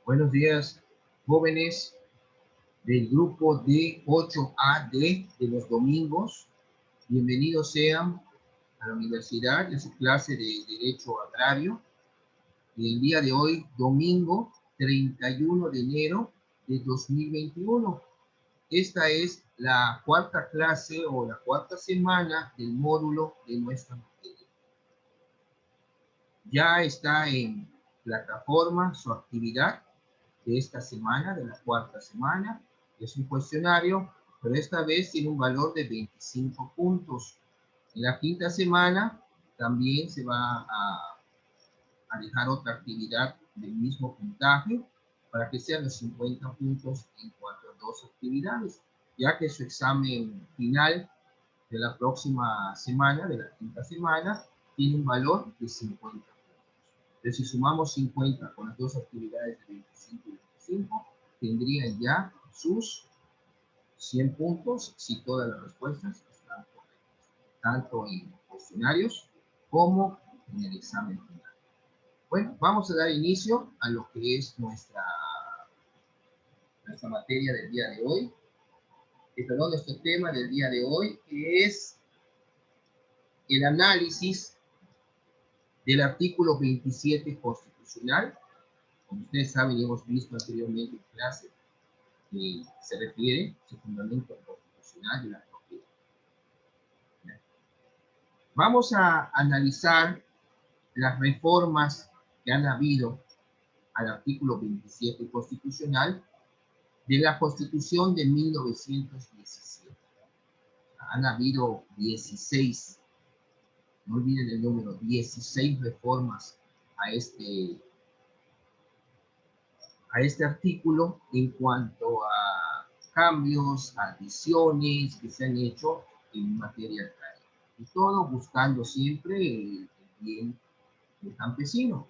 Buenos días, jóvenes del grupo D8AD de los domingos. Bienvenidos sean a la universidad de su clase de Derecho Agrario. Y el día de hoy, domingo 31 de enero de 2021. Esta es la cuarta clase o la cuarta semana del módulo de nuestra materia. Ya está en plataforma su actividad de esta semana, de la cuarta semana. Es un cuestionario, pero esta vez tiene un valor de 25 puntos. En la quinta semana también se va a dejar otra actividad del mismo puntaje para que sean los 50 puntos en cuanto a dos actividades, ya que su examen final de la próxima semana, de la quinta semana, tiene un valor de 50 puntos. Entonces, si sumamos 50 con las dos actividades de 25 y 25, tendrían ya sus 100 puntos si todas las respuestas están correctas, tanto en cuestionarios como en el examen final. Bueno, vamos a dar inicio a lo que es nuestra materia del día de hoy. Perdón, nuestro tema del día de hoy, que es el análisis del artículo 27 constitucional. Como ustedes saben y hemos visto anteriormente en clase, se refiere, se fundamenta constitucional de la propiedad. Vamos a analizar las reformas que han habido al artículo 27 constitucional de la Constitución de 1917. Han habido 16, no olviden el número, 16 reformas a este artículo en cuanto a cambios, adiciones que se han hecho en materia agraria. Y todo buscando siempre el bien del campesino.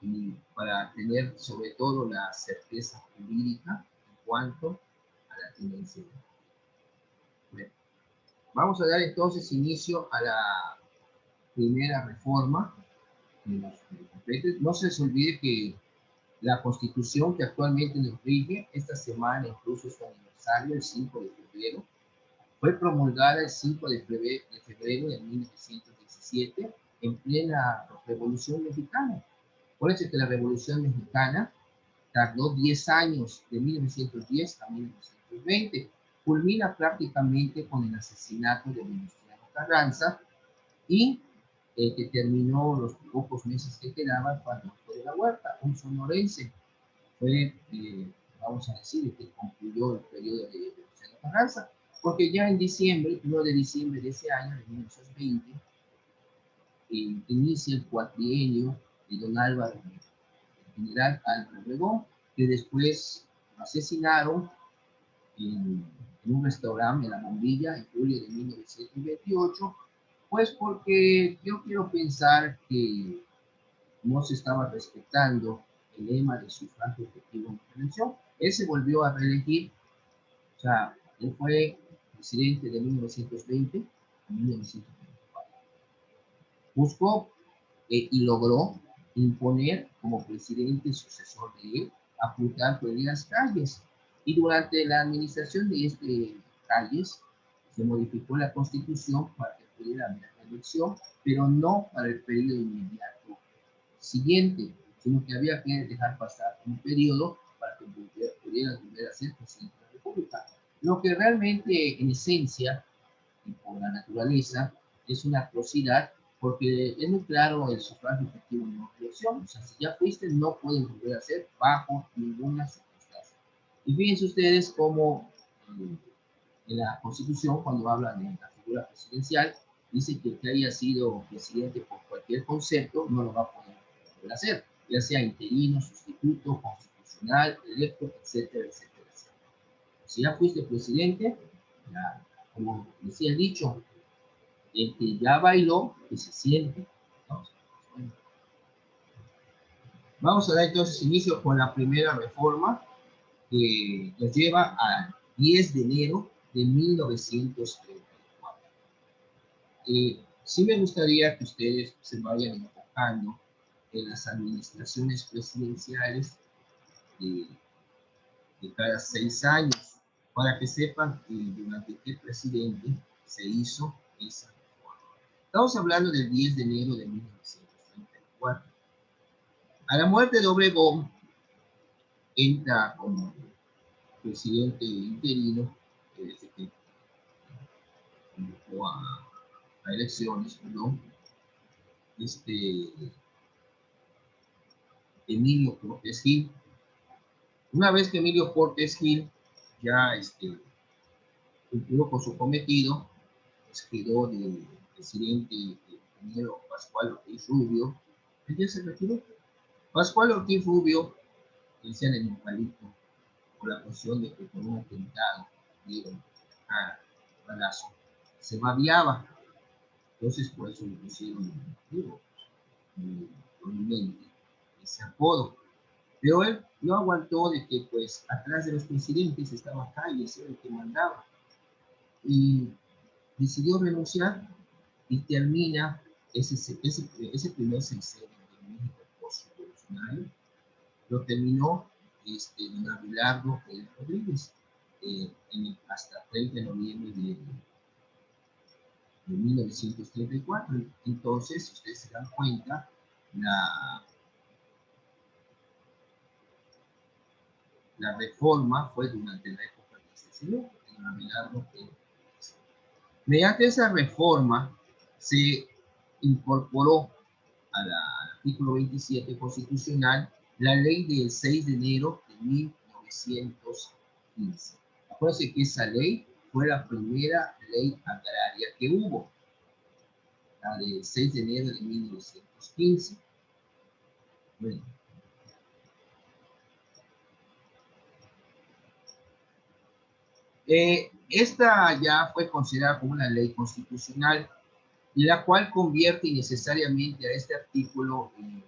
Y para tener sobre todo la certeza jurídica en cuanto a la tenencia. Bueno, vamos a dar entonces inicio a la primera reforma. No se les olvide que la Constitución que actualmente nos rige, esta semana incluso es su aniversario, el 5 de febrero, fue promulgada el 5 de febrero de 1917 en plena Revolución Mexicana. Acuérdense que la Revolución Mexicana tardó 10 años, de 1910 a 1920. Culmina prácticamente con el asesinato de Venustiano Carranza y que terminó los pocos meses que quedaban cuando fue de la Huerta, un sonorense. Fue, vamos a decir, que concluyó el periodo de Venustiano Carranza, porque ya en diciembre, 1 de diciembre de ese año, de 1920, inicia el cuatrienio de don Álvaro, el general Álvaro Obregón, que después asesinaron en un restaurante en La Bombilla en julio de 1928, pues porque yo quiero pensar que no se estaba respetando el lema de sufragio efectivo en prevención. Él se volvió a reelegir, o sea, él fue presidente de 1920 a 1924. Buscó y logró imponer como presidente sucesor de él a Plutarco Elías Calles. Y durante la administración de Calles se modificó la constitución para que pudiera haber elección, pero no para el periodo inmediato siguiente, sino que había que dejar pasar un periodo para que pudiera volver a ser presidente de la República. Lo que realmente, en esencia, y por la naturaleza, es una atrocidad, porque es muy claro el sufragio efectivo en una elección. O sea, si ya fuiste, no pueden volver a ser bajo ninguna circunstancia. Y fíjense ustedes cómo en la Constitución, cuando habla de la figura presidencial, dice que el que haya sido presidente por cualquier concepto no lo va a poder volver a hacer, ya sea interino, sustituto, constitucional, electo, etcétera, etcétera, etcétera. Si ya fuiste presidente, ya, como decía el dicho, el que ya bailó, que se siente. Entonces, bueno. Vamos a dar entonces inicio con la primera reforma que nos lleva al 10 de enero de 1934. Sí me gustaría que ustedes se vayan enfocando en las administraciones presidenciales de, de cada 6 años, para que sepan que durante qué presidente se hizo esa reforma. Estamos hablando del 10 de enero de 1934. A la muerte de Obregón, entra como presidente interino, desde que convocó a elecciones, perdón, Emilio Portes Gil. Una vez que Emilio Portes Gil ya cumplió con su cometido, pues quedó de presidente el ingeniero Pascual Ortiz Rubio, él ya se retiró. Pascual Ortiz Rubio, decían en Eucalipto, por la cuestión de que con un atentado dieron a balazo, se babiaba. Entonces, por eso le pusieron, prominente ese apodo. Pero él no aguantó de que, pues, atrás de los presidentes estaba Calles, el que mandaba. Y decidió renunciar y termina ese primer sexenio de México post-revolucionario, lo terminó don Abelardo Rodríguez hasta 30 de noviembre de 1934. Entonces, si ustedes se dan cuenta, la reforma fue durante la época de este señor, don Abelardo Rodríguez. Mediante esa reforma se incorporó al artículo 27 constitucional la ley del 6 de enero de 1915. Acuérdense que esa ley fue la primera ley agraria que hubo, la del 6 de enero de 1915. Bueno. Esta ya fue considerada como una ley constitucional, la cual convierte necesariamente a este artículo en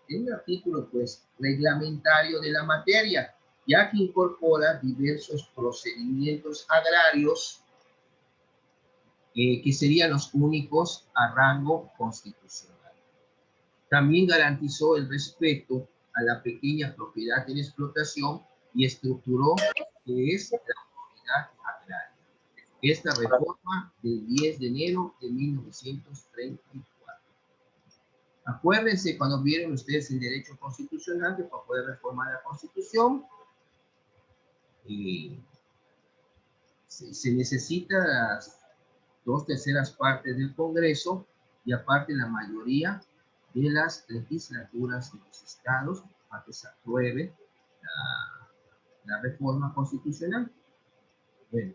un artículo, pues, reglamentario de la materia, ya que incorpora diversos procedimientos agrarios que serían los únicos a rango constitucional. También garantizó el respeto a la pequeña propiedad en explotación y estructuró que es la comunidad agraria. Esta reforma del 10 de enero de 1934. Acuérdense cuando vieron ustedes el derecho constitucional que para poder reformar la Constitución se necesita las 2/3 partes del Congreso y aparte la mayoría de las legislaturas de los estados para que se apruebe la reforma constitucional. Bueno,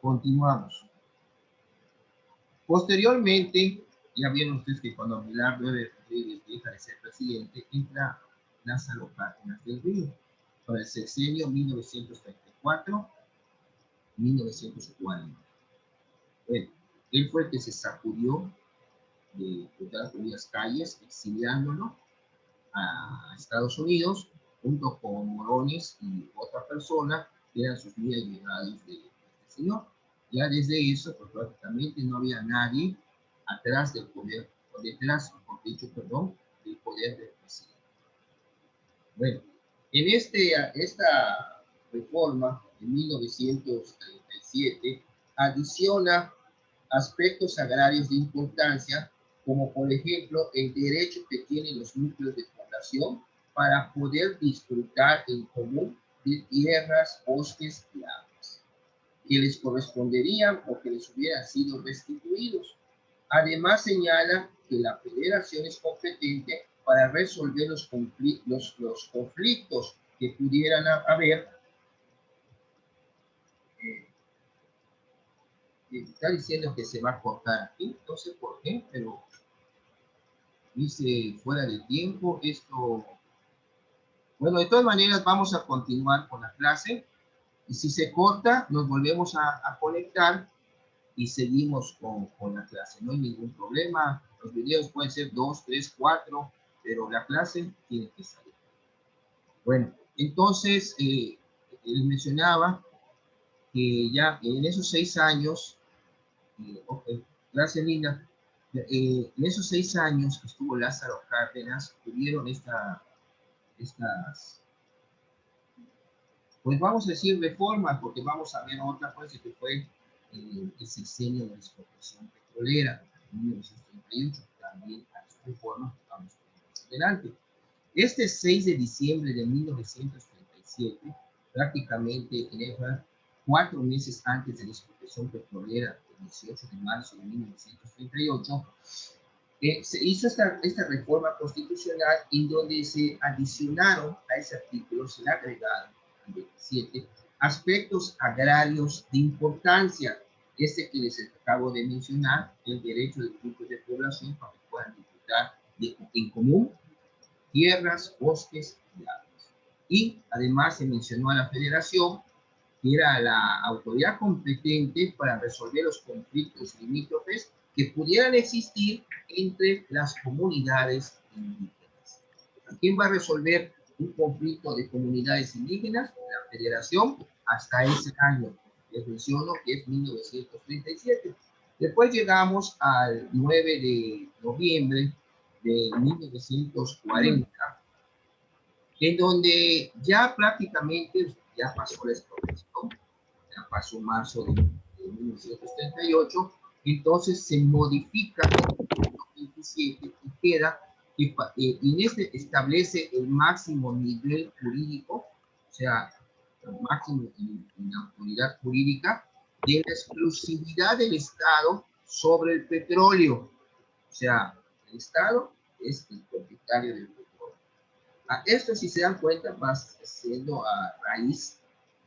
continuamos. Posteriormente, ya vieron ustedes que cuando Abelardo Rodríguez deja de ser presidente, entra Lázaro Cárdenas del Río para el sexenio 1934-1940. Bueno, él fue el que se sacudió de todas las calles, exiliándolo a Estados Unidos, junto con Morones y otra persona, que eran sus muy allegados de este señor. Ya desde eso, pues prácticamente no había nadie atrás del poder, o detrás, mejor dicho, perdón, del poder del presidente. Bueno, en esta reforma de 1937 adiciona aspectos agrarios de importancia, como por ejemplo el derecho que tienen los núcleos de población para poder disfrutar en común de tierras, bosques y aguas, que les corresponderían o que les hubieran sido restituidos. Además señala que la federación es competente para resolver los conflictos que pudieran haber. Está diciendo que se va a cortar aquí, no sé por qué, pero dice fuera de tiempo esto. Bueno, de todas maneras vamos a continuar con la clase y si se corta nos volvemos a conectar y seguimos con la clase. No hay ningún problema, los videos pueden ser 2, 3, 4, pero la clase tiene que salir. Bueno, entonces él mencionaba que ya en esos 6 años, gracias Lina, en esos 6 años que estuvo Lázaro Cárdenas, tuvieron estas Pues vamos a decir reforma, porque vamos a ver otra cosa que fue el sexenio de la expropiación petrolera, en 1938, también a las reformas que vamos a ver más adelante. Este 6 de diciembre de 1937, prácticamente en 4 meses antes de la expropiación petrolera, el 18 de marzo de 1938, se hizo esta reforma constitucional en donde se adicionaron a ese artículo, se le agregaron al 27 aspectos agrarios de importancia. Este que les acabo de mencionar, el derecho de grupos de población para que puedan disfrutar en común tierras, bosques y aguas. Y además se mencionó a la federación, que era la autoridad competente para resolver los conflictos limítrofes que pudieran existir entre las comunidades indígenas. ¿Quién va a resolver un conflicto de comunidades indígenas? La federación, hasta ese año. Les menciono que es 1937. Después llegamos al 9 de noviembre de 1940, en donde ya prácticamente ya pasó la expropiación, ya pasó marzo de 1938, entonces se modifica el 27 y queda, y en este establece el máximo nivel jurídico, o sea, el máximo en la autoridad jurídica de la exclusividad del Estado sobre el petróleo. O sea, el Estado es el propietario del petróleo. Esto, si se dan cuenta, va siendo a raíz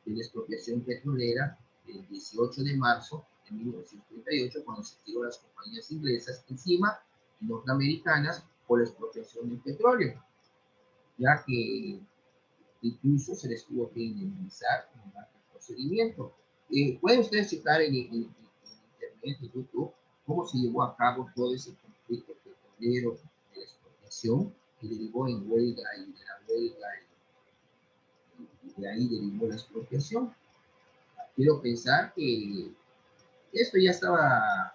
de la expropiación petrolera del 18 de marzo de 1938, cuando se tiró las compañías inglesas encima y norteamericanas por la expropiación del petróleo, ya que incluso se les tuvo que indemnizar en el procedimiento. Pueden ustedes checar en internet, en YouTube, cómo se llevó a cabo todo ese conflicto petrolero de la expropiación, que derivó en huelga y de la huelga y de ahí derivó la expropiación. Quiero pensar que esto ya estaba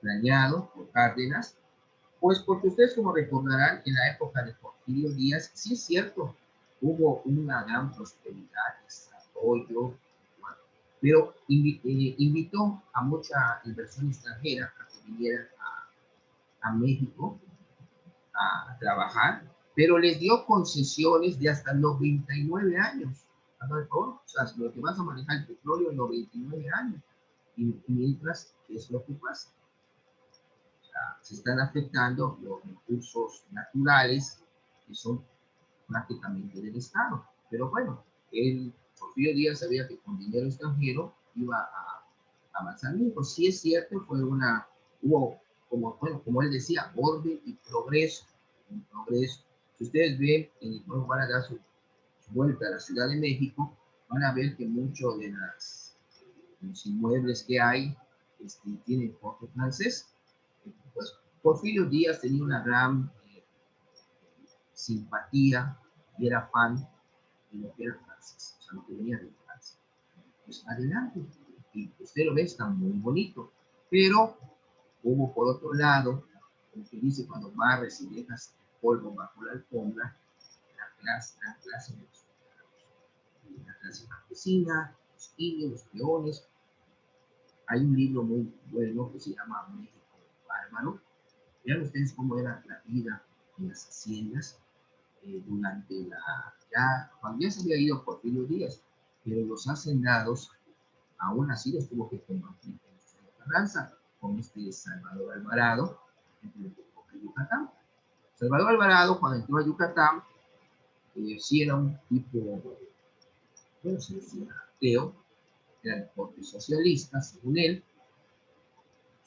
planeado por Cárdenas, pues porque ustedes como recordarán, en la época de Porfirio Díaz, sí es cierto, hubo una gran prosperidad, desarrollo, bueno, pero invitó a mucha inversión extranjera a que viniera a México a trabajar, pero les dio concesiones de hasta 99 años. O sea, lo que vas a manejar el petróleo en 99 años. Y mientras, ¿qué es lo que pasa? O sea, se están afectando los recursos naturales que son prácticamente del Estado. Pero bueno, el Porfirio Díaz sabía que con dinero extranjero iba a avanzar. Pues sí es cierto, hubo, como él decía, orden y progreso. Un progreso. Si ustedes ven, van a dar su vuelta a la Ciudad de México, van a ver que muchos de los inmuebles que hay tienen corte francés. Pues Porfirio Díaz tenía una gran simpatía y era fan de lo que era francés, o sea, lo que venía de Francia. Pues adelante, y usted lo ve, está muy bonito, pero hubo por otro lado, como que dice, cuando barres y dejas el polvo bajo la alfombra, la clase de la clase campesina, los indios, los peones. Hay un libro muy bueno que se llama México Bárbaro. Vean ustedes cómo era la vida en las haciendas durante cuando ya se había ido Porfirio Díaz, pero los hacendados aún así los tuvo que combatir en Carranza con Salvador Alvarado en Yucatán. Salvador Alvarado, cuando entró a Yucatán, sí era un tipo, bueno, se decía ateo, era de corte socialista, según él.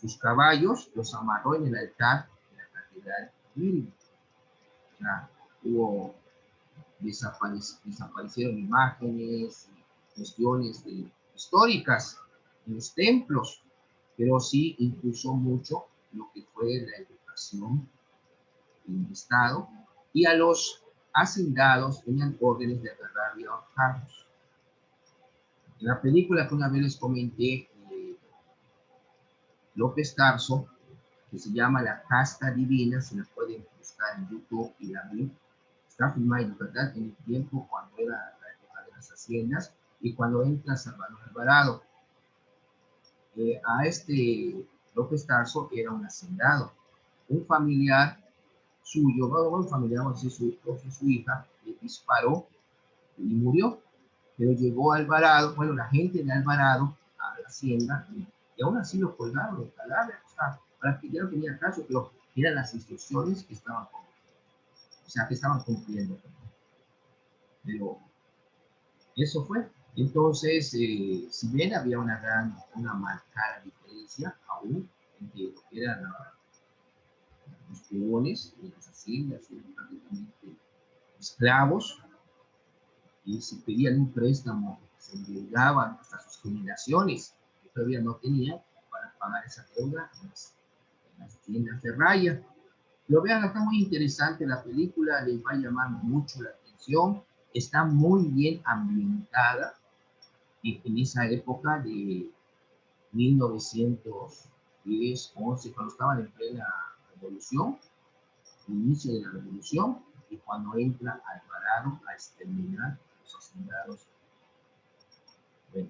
Sus caballos los amarró en el altar de la catedral de O sea, desaparecieron imágenes, cuestiones históricas en los templos, pero sí impulsó mucho lo que fue la educación en el Estado, y a los hacendados tenían órdenes de agarrar y ahorcarlos. En la película que una vez les comenté, López Tarso, que se llama La Casta Divina, se la pueden buscar en YouTube y la ven. Está filmada en Yucatán en el tiempo cuando era la época las haciendas, y cuando entra Salvador Alvarado, a López Tarso era un hacendado, un familiar suyo, bueno, un familiar, vamos a decir, su hija, le disparó y murió, pero llegó Alvarado, bueno, la gente de Alvarado a la hacienda, y aún así lo colgaron de cadáver, o sea, para que ya no tenía caso, pero eran las instrucciones que estaban, o sea, que estaban cumpliendo. Pero eso fue. Entonces, si bien había una marcada diferencia aún entre lo que eran los peones de las haciendas, eran prácticamente esclavos, y si pedían un préstamo, se endeudaban hasta sus generaciones, que todavía no tenían para pagar esa deuda en las tiendas de raya. Lo vean, está muy interesante la película, les va a llamar mucho la atención, está muy bien ambientada en esa época de 1910, 11, cuando estaban en plena revolución, el inicio de la revolución, y cuando entra Alvarado a exterminar a los hacendados. Bueno,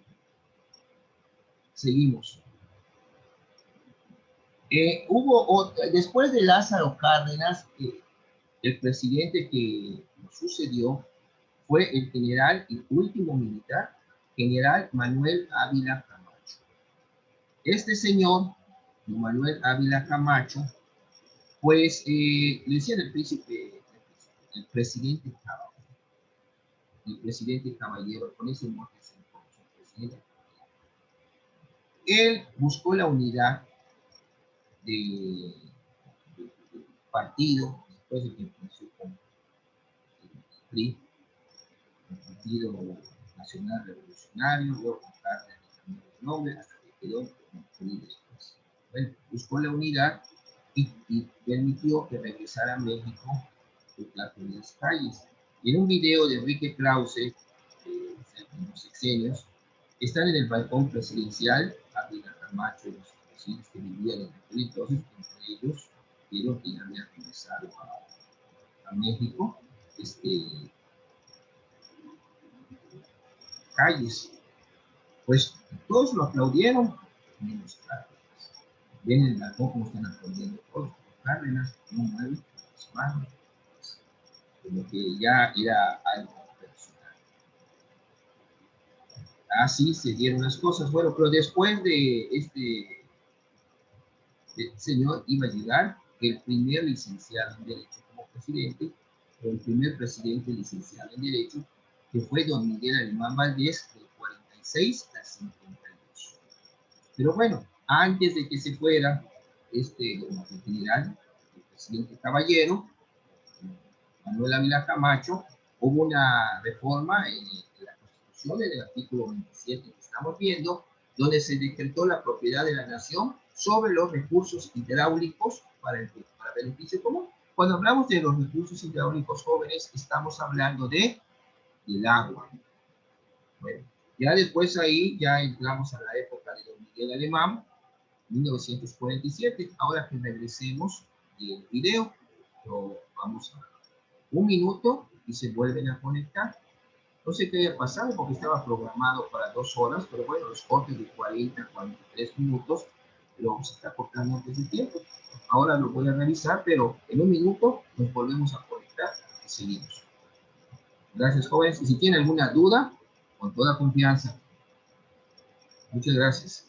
seguimos. Después de Lázaro Cárdenas, el presidente que lo sucedió fue el general y último militar, general Manuel Ávila Camacho. Este señor, Manuel Ávila Camacho, pues le decían el presidente caballero, con ese mote se conoce el presidente. Él buscó la unidad de partido, después de que empezó con el PRI, el Partido Nacional Revolucionario, luego con Cárdenas cambió de nombre, hasta que quedó con el PRI después. Bueno, buscó la unidad y permitió que regresara a México por las calles. Y en un video de Enrique Krause, en los sexenios, están en el balcón presidencial, Ávila Camacho y los vecinos que vivían en aquel entonces, entre ellos, vieron que ya había regresado a México, calles. Pues todos lo aplaudieron, menos Cárdenas. Ven en el balcón como están aplaudiendo todos, Cárdenas, no mueve las manos, pues, como que ya era algo personal. Así se dieron las cosas. Bueno, pero después de este señor iba a llegar el primer licenciado en Derecho como presidente, o el primer presidente licenciado en Derecho, que fue don Miguel Alemán Valdés, del 46 al 52. Pero bueno, antes de que se fuera el general, el presidente caballero, Manuel Ávila Camacho, hubo una reforma en la Constitución, en el artículo 27 que estamos viendo, donde se decretó la propiedad de la nación sobre los recursos hidráulicos para beneficio común. Cuando hablamos de los recursos hidráulicos, jóvenes, estamos hablando del agua. Bueno, ya después ahí ya entramos a la época de don Miguel Alemán, 1947. Ahora que regresemos del video, lo vamos a un minuto y se vuelven a conectar. No sé qué haya pasado porque estaba programado para 2 horas, pero bueno, los cortes de 40, 43 minutos lo se está cortando antes de tiempo. Ahora lo voy a revisar, pero en un minuto nos volvemos a conectar y seguimos. Gracias, jóvenes. Y si tienen alguna duda, con toda confianza. Muchas gracias.